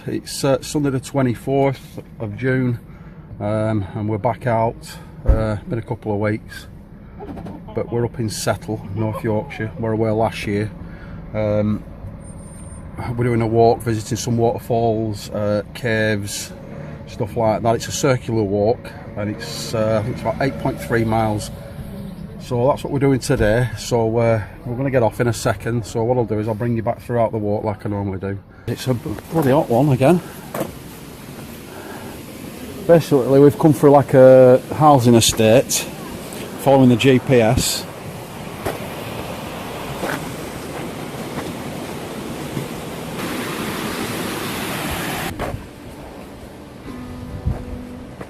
It's Sunday the 24th of June, and we're back out. Been a couple of weeks, but we're up in Settle, North Yorkshire, where we were last year. We're doing a walk, visiting some waterfalls, caves, stuff like that. It's a circular walk, and it's I think it's about 8.3 miles. So that's what we're doing today. So we're going to get off in a second. So what I'll do is I'll bring you back throughout the walk like I normally do. It's a bloody hot one again. Basically, we've come through like a housing estate, following the GPS.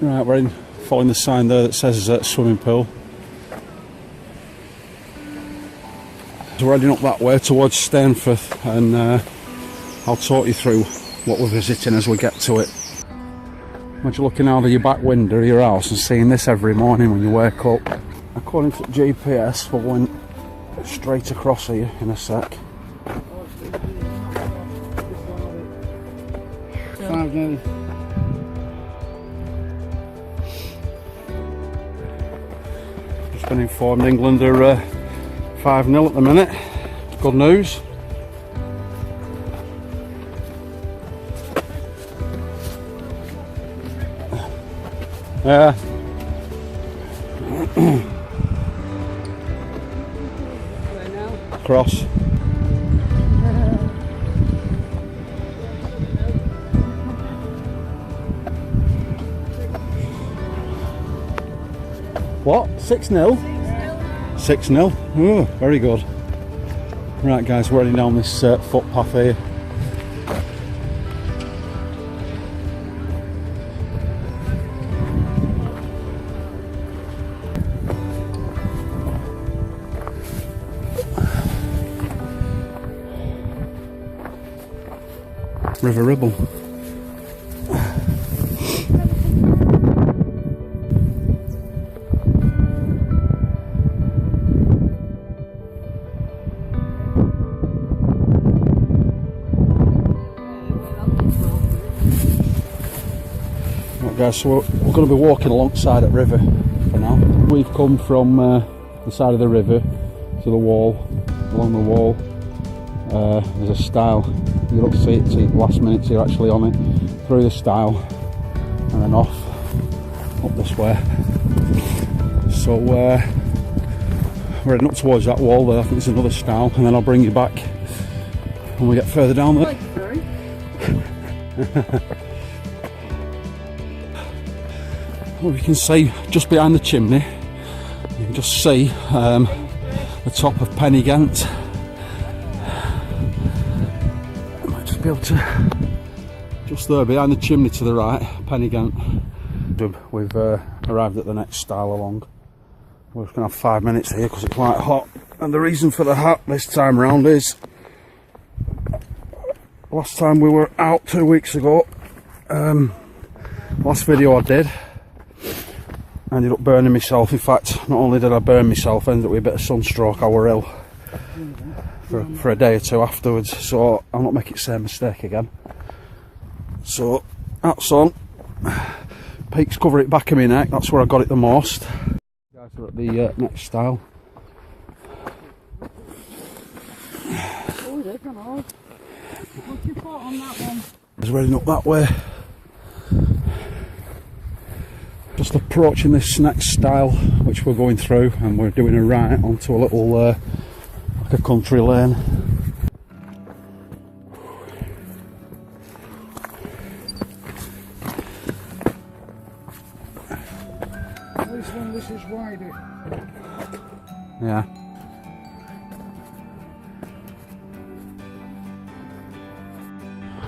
Right, we're in, following the sign there that says swimming pool. So we're heading up that way towards Stainforth, and I'll talk you through what we're visiting as we get to it. Imagine looking out of your back window of your house and seeing this every morning when you wake up. According to the GPS, we're going straight across here in a sec. Just been informed England are 5-0 at the minute. Good news. Yeah. Cross. What? 6-0? 6-0. Oh, very good. Right guys, we're heading down this footpath here. River Ribble. Right guys, so we're going to be walking alongside that river for now. We've come from the side of the river to the wall. Along the wall there's a stile. You don't see it till last minute, so you're actually on it. Through the stile and then off up this way. So we're heading up towards that wall there. I think there's another stile, and then I'll bring you back when we get further down there. Well, you can see just behind the chimney, you can just see the top of Pennygant. Be able to, just there behind the chimney to the right, Pennygant. We've arrived at the next stile along. We're just going to have 5 minutes here because it's quite hot, and the reason for the hat this time around is last time we were out 2 weeks ago, last video I did, I ended up burning myself. In fact, not only did I burn myself, I ended up with a bit of sunstroke. I were ill for a day or two afterwards, so I'll not make it the same mistake again. So that's on. Peaks cover it back of my neck, that's where I got it the most. Guys, we're at the next stile. Oh, come on. What's your foot on that one? Just heading up that way. Just approaching this next stile which we're going through, and we're doing a right onto a little like a country lane. This is wider. Yeah.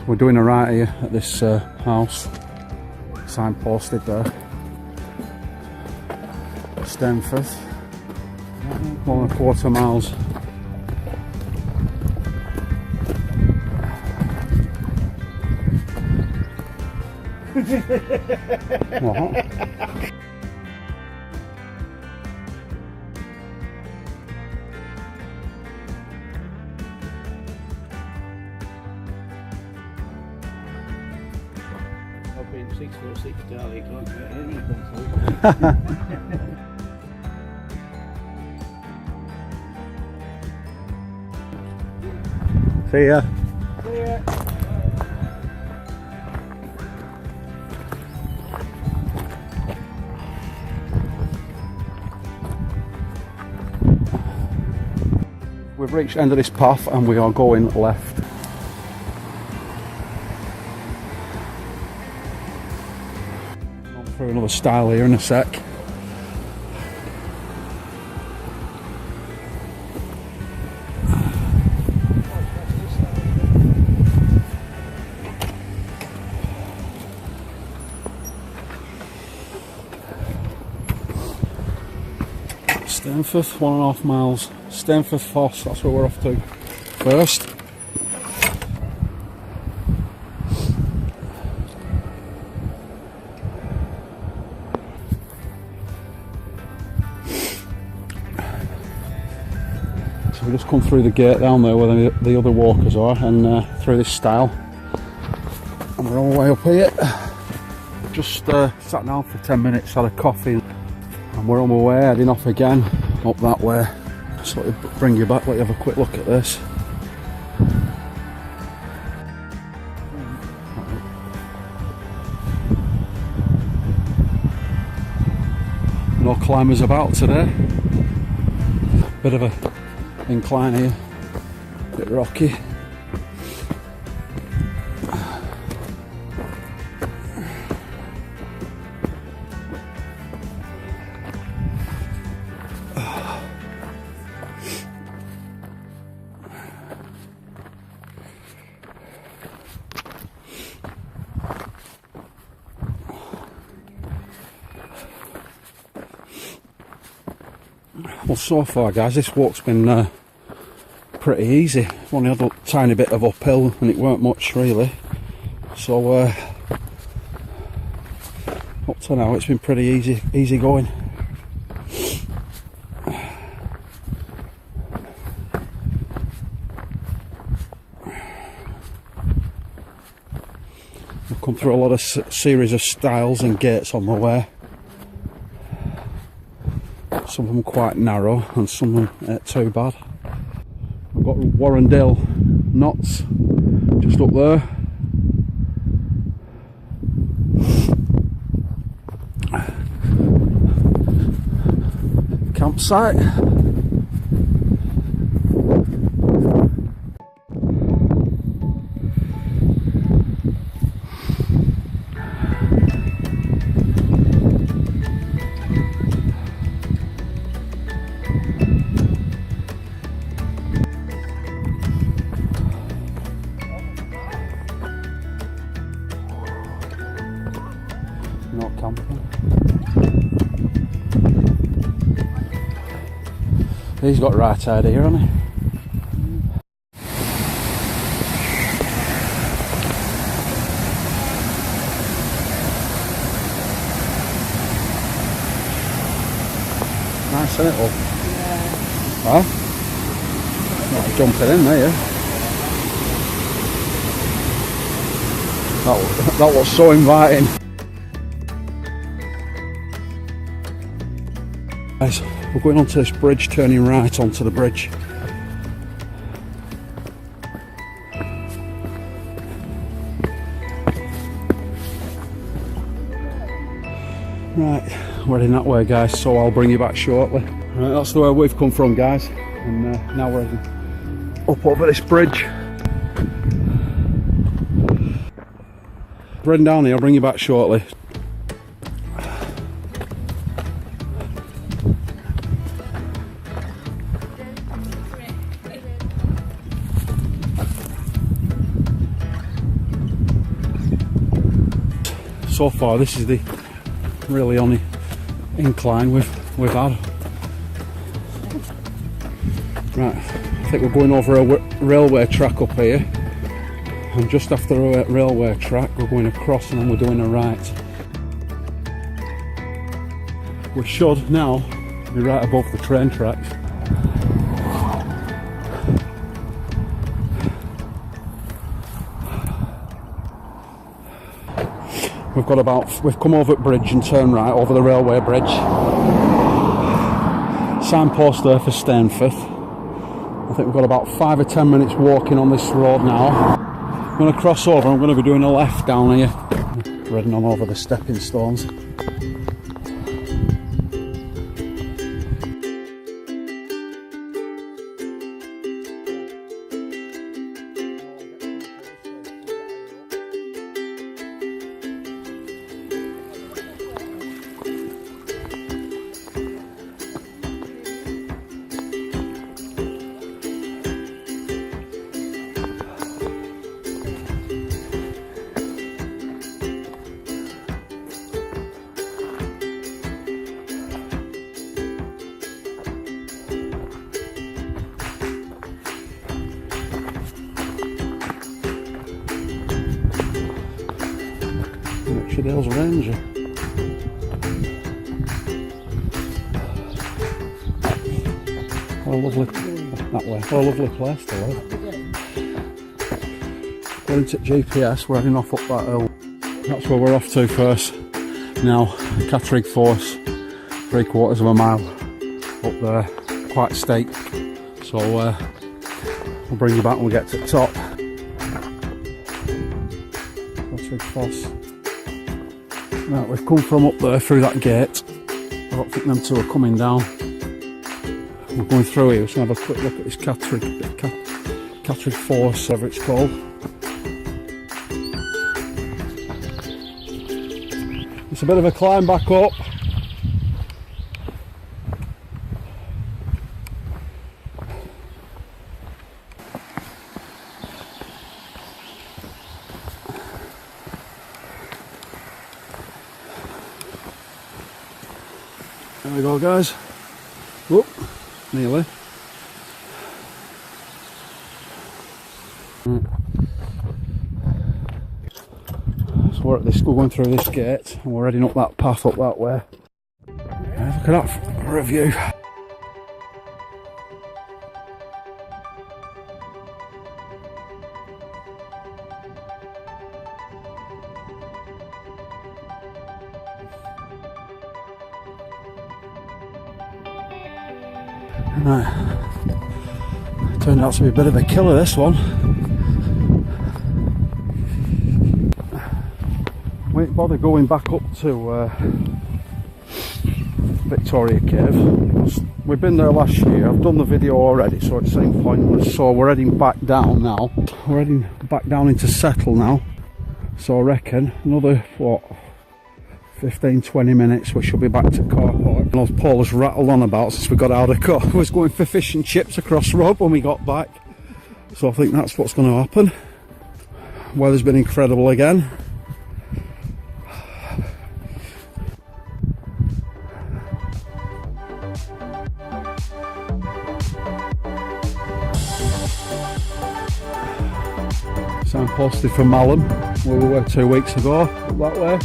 We're doing a right here at this house. Signposted there. Stainforth. 1¼ miles. What? being 6'6" tall, you can't get anything. See ya. See ya. We've reached the end of this path and we are going left. On through another stile here in a sec. Stainforth, 1.5 miles. Stainforth Force, that's where we're off to first. So we just come through the gate down there where the other walkers are, and through this stile. And we're on our way up here. Just sat down for 10 minutes, had a coffee, and we're on our way, heading off again up that way. So let me bring you back, let you have a quick look at this. No climbers about today. Bit of a incline here, bit rocky. Well, so far guys, this walk's been pretty easy. I've only had a tiny bit of uphill and it weren't much really. So up to now it's been pretty easy going. I've come through a lot of series of stiles and gates on my way. Some of them quite narrow and some of them ain't too bad. I've got Warrendale knots just up there. Campsite. Not camping. He's got right idea, hasn't he? Nice, isn't it, love? Yeah. Huh? Not jumping in there, yeah. That was so inviting. Guys, we're going onto this bridge, turning right onto the bridge. Right, we're heading that way guys, so I'll bring you back shortly. Right, that's the way we've come from guys, and now we're heading up over this bridge. Heading down here, I'll bring you back shortly. So far this is the really only incline we've had. Right, I think we're going over a railway track up here, and just after a railway track we're going across and then we're doing a right. We should now be right above the train tracks. We've come over at bridge and turned right over the railway bridge. Signpost there for Stainforth. I think we've got about 5 or 10 minutes walking on this road now. I'm going to cross over. I'm going to be doing a left down here, heading on over the stepping stones. Yorkshire's Ranger. What a lovely, that way. What a lovely place to live. According to GPS, we're heading off up that hill. That's where we're off to first. Now, Catrigg Force, 3/4 of a mile up there, quite steep. So we'll bring you back when we get to the top. Catrigg Force. Right, we've come from up there through that gate. I don't think them two are coming down. We're going through here, so have a quick look at this Catrigg Force, whatever it's called. It's a bit of a climb back up. There we go, guys. Whoop, nearly. So we're at this, we're going through this gate and we're heading up that path up that way. Yeah, look at that review. Right. Turned out to be a bit of a killer, this one. We didn't bother going back up to Victoria Cave. We've been there last year. I've done the video already, so it seemed pointless. So we're heading back down now. We're heading back down into Settle now. So I reckon another, what, 15-20 minutes we shall be back to car park. And as Paul has rattled on about since we got out of the car, I was going for fish and chips across the road when we got back. So I think that's what's going to happen. Weather's been incredible again. Signposted from Malham, where we were 2 weeks ago, up that way.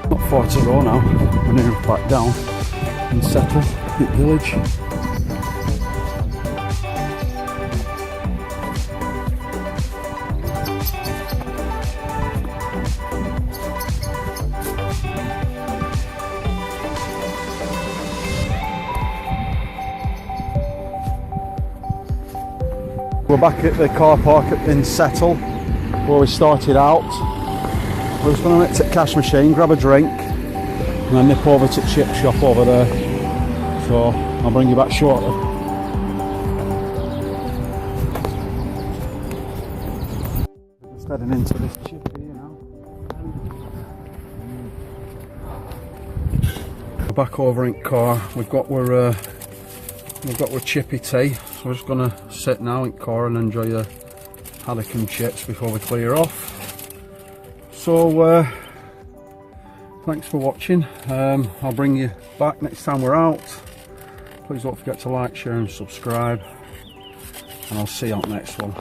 Not far to go now, we're nearly back down and Settle at village. We're back at the car park in Settle, where we started out. We're just going to nip to the cash machine, grab a drink, and then nip over to the chip shop over there. So I'll bring you back shortly. Just heading into this chip here now. We're back over in car. We've got our chippy tea. So we're just going to sit now in car and enjoy the haddock and chips before we clear off. So thanks for watching. I'll bring you back next time we're out. Please don't forget to like, share and subscribe, and I'll see you on the next one.